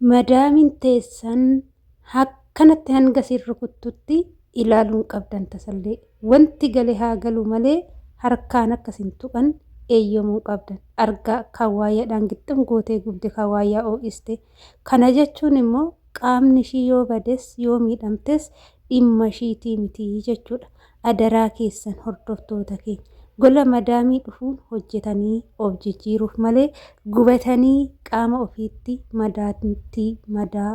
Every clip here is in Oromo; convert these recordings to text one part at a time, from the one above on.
Madaamin teessan akkanatti hanga sirra kuttutti ilaaluun qabdan tasallee wanti galee haa galu malee harkaan akkasin tuqan eeyyamuu qabdan argaa kawaayyaadhaan gixxum gootee gubde kawaayyaa oo'iste kana jechuun immoo qaamni ishii yoo bades yoo miidhamtes dhimma ishiitii miti jechuudha. Adaraa keessan hordoftoota keenya gola madaamii dhufuun hojjetanii of jijjiiruuf malee gubatanii qaama ofiitti madaa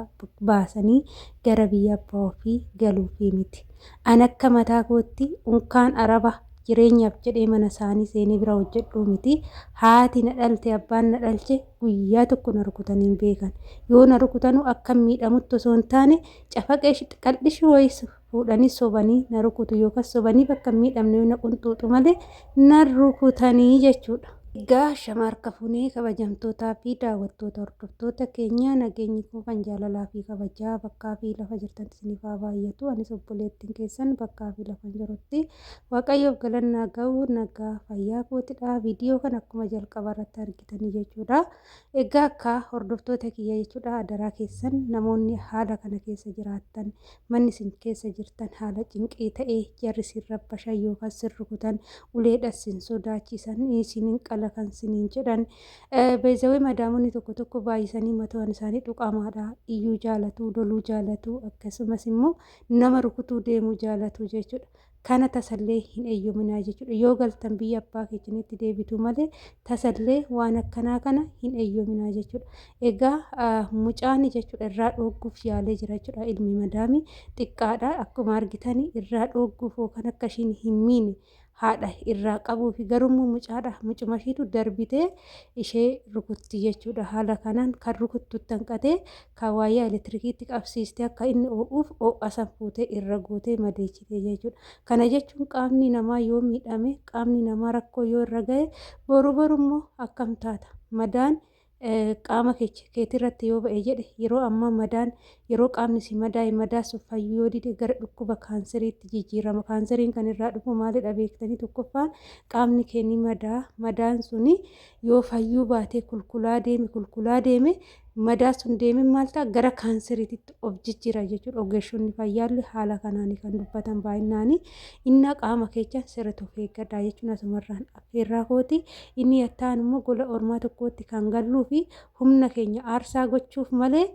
baasanii gara biyya abbaa ofii galuufii miti. An akka mataa kootti unkaan araba jireenyaaf jedhee mana isaanii seenee bira hojjedhuu miti. Haati na dhalte abbaan na dhalche guyyaa tokko na rukutanii beekan. Yoo na rukutanu akka miidhamutti osoo hin taane cafaqee qal'ishii wayii fuudhanii sobanii na rukutu yookaan sobanii bakka miidhamne na qunxuuxu malee na rukutanii jechuudha. Egaa shamarka funee kabajamtootaa fi daawwattoota hordoftoota keenya nageenyi koo kan jaalalaa fi kabajaa bakkaa fi lafa jirtan isiniif haa baay'atu. Anis obboleettiin keessan bakkaa fi lafa jirutti waaqayyoof galannaa ga'u nagaa fayyaa kootidha. Viidiyoo kan akkuma jalqaba irratti argitanii jechuudha. Egaa akka hordoftoota kiyya jechuudha adaraa keessan namoonni haala kana keessa jiraattan manni isin keessa jirtan haala cinqii ta'ee jarri sirra bashan yookaan sirrukutan uleedhas sin sodaachisan isinin qala kan siniin jedhan beezawee madaamonni tokko baay'isanii mataan isaanii dhuqamaadha iyyuu jaalatu loluu jaalatu akkasumas immoo nama rukutuu deemuu jaalatu jechuudha. Kana tasallee hin eeyyaminaa jechuudha. Yoo galtan biyya abbaa keessanitti deebitu malee tasallee waan akkanaa kana hin eeyyaminaa jechuudha. Egaa mucaan jechuudha irraa dhoogguuf yaalee jira jechuudha. Ilmi madaamii xiqqaadha akkuma argitanii irraa dhoogguuf kan akka ishiin hin miine haadha irraa qabuu fi garummoo mucaadha mucuma ishiitu darbitee ishee rukutti jechuudha. Haala kanaan kan rukuttu tanqatee kawaayyaa elektirikiitti qabsiistee akka inni oo'uuf oo'asan fuutee irra gootee madeechite jechuudha. Kana jechuun qaamni namaa yoo miidhame qaamni namaa rakkoo yoo irra ga'e borummoo akkam taata madaan qaama keetirratti yoo ba'e jedhe yeroo ammaa madaan yeroo qaamni si madaa'e madaasuuf fayyuu yoo dide gara dhukkuba kaanseriitti jijjiirama. Kaanseriin kan irraa dhufu maalidha beektanii tokkoffaan qaamni keenya madaan suni yoo fayyuu baatee kulkulaa deeme madaa sun deeme maal ta'a gara kaanseriitti of jijjiira jechuudha. Ogeessonni fayyaallee haala kanaan kan dubbatan baay'inaanii inni qaama keenya sirriitti of eeggadhaa jechuun asumarraan affeerraa kooti. Inni yattaan immoo gola ormaa tokkotti kan galluu fi humna keenya aarsaa gochuuf malee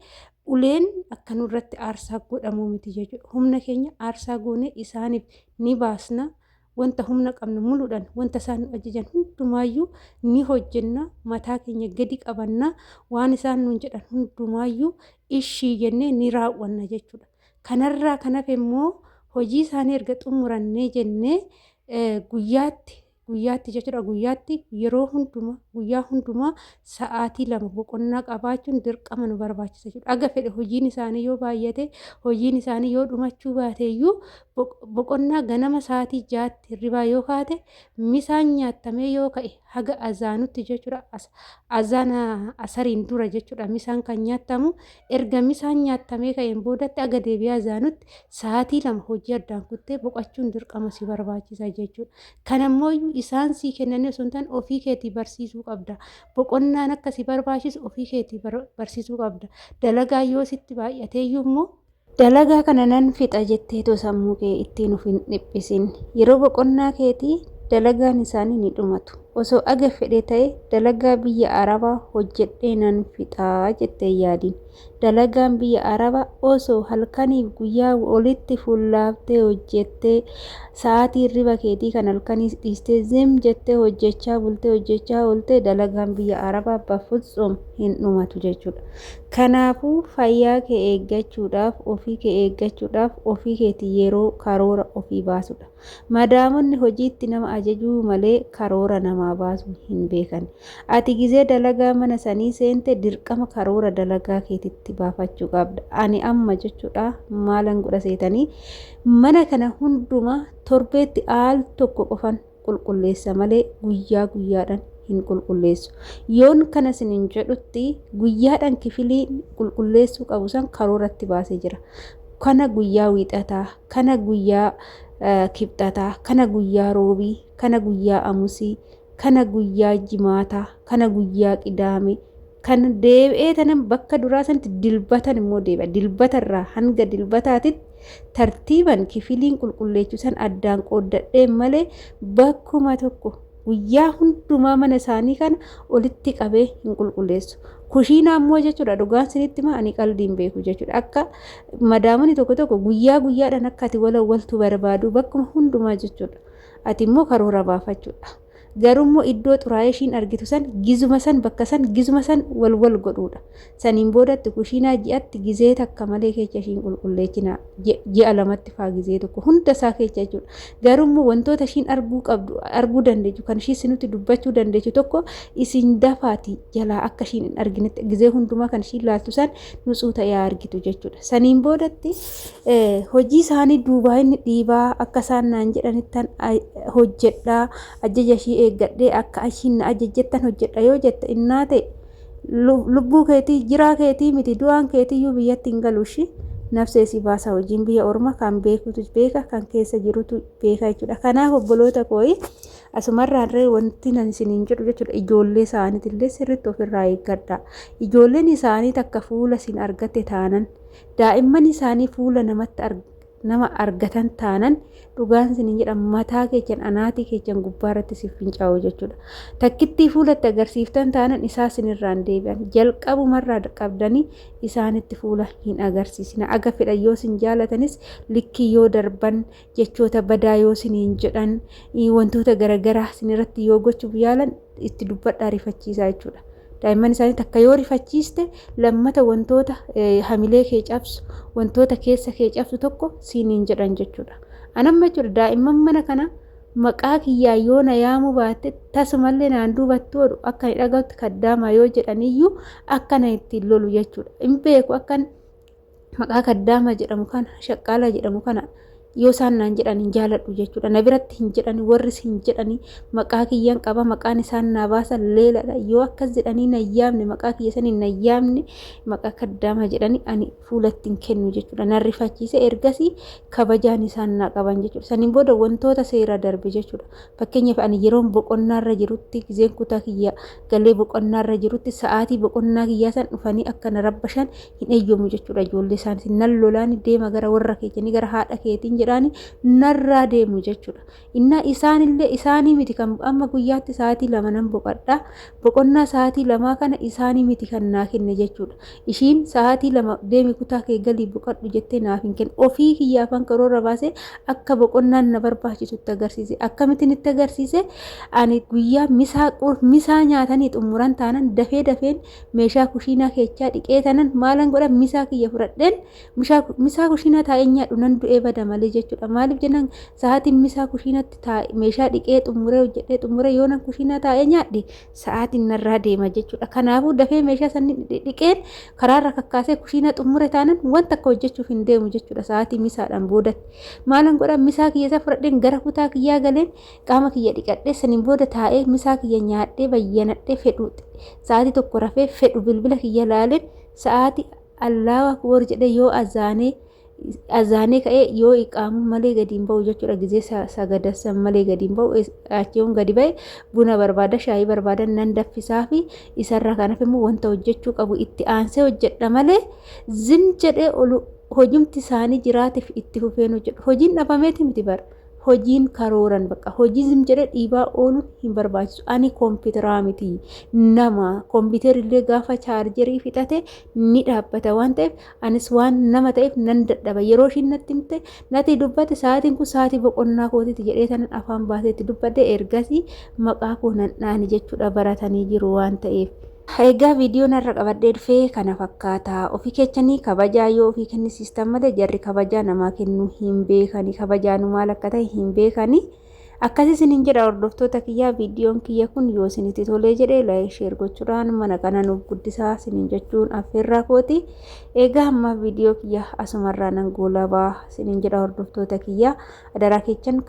uleen akka nurratti aarsaa godhamuu miti jechuudha. Humna keenya aarsaa goonee isaaniif ni baasna. Wanta humna qabnu muluudhaan wanta isaan nu ajajan hundumaayyuu ni hojjenna. Mataa keenya gadi qabanna. Waan isaan nuun jedhan hundumaayyuu ishii jennee ni raawwanna jechuudha. Kanarraa kan hafe immoo hojii isaanii erga xumurannee jennee guyyaatti jechuudha. Guyyaatti yeroo hundumaa guyyaa hundumaa sa'aatii 2 boqonnaa qabaachuun dirqama nu barbaachisa jechuudha. Aga fedhe hojiin isaanii yoo baay'ate hojiin isaanii yoo dhumachuu baateeyyuu boqonnaa ganama sa'aatii 6tti hirribaa yoo kaate misaan nyaatamee yoo ka'e haga azaanutti jechuudha. Azaana asariin dura jechuudha misaan kan nyaatamu erga misaan nyaatamee ka'een boodatti aga deebi'ee azaanutti sa'aatii 2 hojii addaan kuttee boqachuun dirqama si barbaachisa jechuudha. Kanammoo isaan sii kennanii osoo hin taane ofii keetii barsiisuu qabda. Boqonnaan akka si barbaachisu ofii keetii barsiisuu qabda. Dalagaa yoo sitti baay'ateeyyuu immoo dalagaa kana nan fixa jetteetoo sammuu kee ittiin of hin dhiphisin. Yeroo boqonnaa keetii dalagaan isaanii ni dhumatu. Osoo aga fedhe ta'e dalagaa biyya Arabaa hojjedhee nan fixaa jettee yaadiin. Dalagaan biyya Arabaa osoo halkaniif guyyaa walitti fuullaaftee hojjettee sa'aatii hirriba keetii kan halkanii dhiistee zim jettee hojjechaa bultee dalagaan biyya Arabaa bafutsuum hin dhumatu jechuudha. Kanaafuu fayyaa kee eeggachuudhaaf ofii keetii yeroo karoora ofii baasudha. Madaamonni hojiitti nama ajajuu malee karoora namaa baasuu hin beekan. Ati gizee dalagaa mana sanii seente dirqama karoora dalagaa keetitti baafachuu qabda. Ani amma jechuudha maalan godha seetanii mana kana hundumaa torbeetti aal tokko qofan qulqulleessa malee guyyaadhaan hin qulqulleessu. Yoon kana sinin jedhutti guyyaadhaan kifilii qulqulleessuu qabu san karooratti baasee jira. Kana guyyaa wiixataa, kana guyyaa kibxataa, kana guyyaa roobii, kana guyyaa amusii, kana guyyaa jimaataa, kana guyyaa qidaamee kan deebi'ee tanan bakka duraa sanatti dilbatan immoo deebi'a. Dilbatarraa hanga dilbataatitti tartiiban kifiliin qulqulleechuu san addaan qooddadhee malee bakkuma tokko guyyaa hundumaa mana isaanii kana olitti qabee hin qulqulleessu. Kushiinaa immoo jechuudha dhugaan sinitti maa ani qalbiin beeku jechuudha. Akka madaamonni tokko tokko guyyaa guyyaadhaan akka ati waltu barbaadu bakkuma hundumaa jechuudha. Ati immoo karoora baafachuudha. Garummoo iddoo xuraa'ee ishiin argitu san gizuma san bakka san gizuma san wal godhuudha. Saniin boodatti kushiinaa ji'atti gizee takka malee keessa ishiin qulqulleechina ji'a lamatti faa gizee tokko hunda isaa keessa jechuudha. Garummoo wantoota ishiin arguu dandeessu kan ishii sinutti dubbachuu dandeessu tokko isin dafaati jalaa akka ishiin hin arginetti gizee hundumaa kan ishiin laaltu san nutsuu ta'ee argitu jechuudha. Saniin boodatti hojii isaanii duubaa inni dhiibaa akka isaan naan jedhanittan hojjedhaa ajaja ishii eeggadhee akka ishiin na ajajjettan hojjedha yoo jette innaa ta'e lubbuu keetii jiraa keetii miti du'aan keetiyyuu biyyatti hin galuushi nafsee si baasa. Hojiin biyya orma kan beekutu beeka kan keessa jirutu beeka jechuudha. Kanaaf obboloota kooyi asumarraarree wanti nan isiniin jedhu jechuudha. Ijoollee isaaniitillee sirriitti ofirraa eeggadha. Ijoolleen isaanii takka fuula isin argatte taanan daa'imman isaanii fuula nama argatan taanan dhugaan isiniin jedha mataa keechan anaatii keechan gubbaarratti siif fincaa'u jechuudha. Takkittii fuulatti agarsiiftan taanan isaa isinirraan deebi'an jalqabumarraa qabdanii isaanitti fuula hin agarsiisina. Aga fedha yoo isin jaalatanis likkii yoo darban jechoota badaa yoo isiniin jedhan wantoota garagaraa isinirratti yoo gochuuf yaalan itti dubbadhaa rifachiisaa jechuudha. Daa'imman isaanii takka yoo rifachiiste lammata wantoota hamilee kee cabsu wantoota keessa kee cabsu tokko siiniin jedhan jechuudha. Anamma jechuudha daa'imman mana kana maqaa kiyyaa yoo na yaamu baatte tasumallee naan duubatti oolu akka hin dhaga'utti kaddaamaa yoo jedhaniyyuu akkana ittiin lolu jechuudha. Hin beeku akkan maqaa kaddaamaa jedhamu kana shaqqaalaa jedhamu kana yoo isaan naan jedhan hin jaaladhu jechuudha. Na biratti hin jedhani warris hin jedhani maqaa kiyyaan qaba maqaan isaan naa baasan leeladha. Yoo akkas jedhanii na yaamne maqaa kiyya sanii na yaamne maqaa kaddaamaa jedhanii ani fuulatti hin kennu jechuudha. Na rifachiise ergasii kabajaan isaan naa qaban jechuudha. Saniin booda wantoota seera darbe jechuudha. Fakkeenyaaf ani yeroon boqonnaarra jirutti gizeen kutaa kiyya galee boqonnaarra jirutti sa'aatii boqonnaa kiyyaa san dhufanii akka na rabbashan hin eeyyamu jechuudha. Ijoollee isaanii nan lolaan deema gara warra keetii gara haadha keetiin jedhani narraa deemu jechuudha. Inna isaanillee isaanii miti kan amma guyyaatti sa'aatii 2 nan boqadha. Boqonnaa sa'aatii 2 kana isaanii miti kan naa kenne jechuudha. Ishiin sa'aatii 2 deemi kutaa kee galii boqadhu jettee naaf hin kennu. Ofii kiyyaafan karoora baasee akka boqonnaan na barbaachisutti agarsiise. Akkamittiin itti agarsiise ani guyyaa misaa nyaatanii xumuran taanan dafeen meeshaa kushiinaa keechaa dhiqee tanan maalan godha misaa kiyya fudhadheen misaa kushiinaa taa'ee nyaadhu nan du'ee bada malee jechuudha. Maaliif jennaan sa'aatiin misaa kushiinatti taa'e meeshaa dhiqee xumuree hojjedhee xumuree yoo nan kushiinaa taa'ee nyaadhe sa'aatiin narraa deema jechuudha. Kanaafuu dafee meeshaa sanni dhiqeen karaarra kakkaasee kushiinaa xumure taanan wanta akka hojjechuuf hin deemu jechuudha. Sa'aatii misaadhaan boodatti maalan godha misaa kiyya isa fudhadheen gara kutaa kiyyaa galeen qaama kiyya dhiqadhee saniin booda taa'ee misaa kiyya nyaadhee bayyanadhee fedhu sa'aatii tokko rafee fedhu bilbila kiyya laaleen sa'aatii Allahu akbar jedhee yoo azaanee ka'ee yoo iqaamu malee gadi hin ba'u jechuudha. Gizee sagadassan malee gadi hin ba'u achiin gadi ba'e buna barbaada shaayii barbaada nan daffisaa fi isarraa kanaaf immoo wanta hojjechuu qabu itti aansee hojjedha malee zin jedhee hojimti isaanii jiraatiif itti fufeen hojjedhu. Hojiin dhabameeti miti bara. Hojiin karooran bakka hojii zim jedhee dhiibaa ooluun hin barbaachisu. Ani kompiitaraa miti nama kompiitarillee gaafa chaarjerii fixate ni dhaabbata waan ta'eef anis waan nama ta'eef nan dadhaba. Yeroo ishiin natti himte natti dubbate sa'aatiin kun sa'aatii boqonnaa kootiiti jedhee tanan afaan baaseetti dubbadde ergasii maqaa koo nan dhaani jechuudha baratanii jiru waan ta'eef. Egaa viidiyoo narra qabadhee dhufee kana fakkaata. Ofii keechanii kabajaa yoo ofii kennisiistan malee jarri kabajaa namaa kennuu hin beekani. Kabajaan maal akka ta'e hin beekani. Akkasii isiniin jedha hordoftoota kiyyaa viidiyoon kiyya kun yoo isinitti tolee jedhee laayik sheer gochuudhaan mana kana nuuf guddisaa isiniin jechuun affeerraa kooti. Egaa amma viidiyoo kiyya asumarraa nan goolabaa isiniin jedha hordoftoota kiyyaa adaraa keechan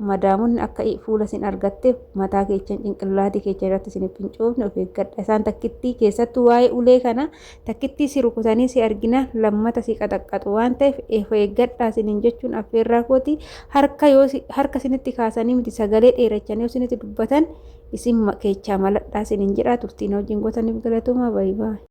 madaamuun akka fuula isin argatte mataa keechan cinqillaatii keechan irratti isiniif hin coofne of eeggadha. Isaan takkittii keessattuu waa'ee ulee kana takkittii si rukutanii si argina lammata si qaxaqqatu waan ta'eef of eeggadha isiniin jechuun affeerraa kooti. Harka isinitti kaasanii miti sagalee dheerachanii isinitti dubbatan isin keechaa maladhaa isiniin jedhaa turtiin wajjin gootaniif galatoomaa baay'ee.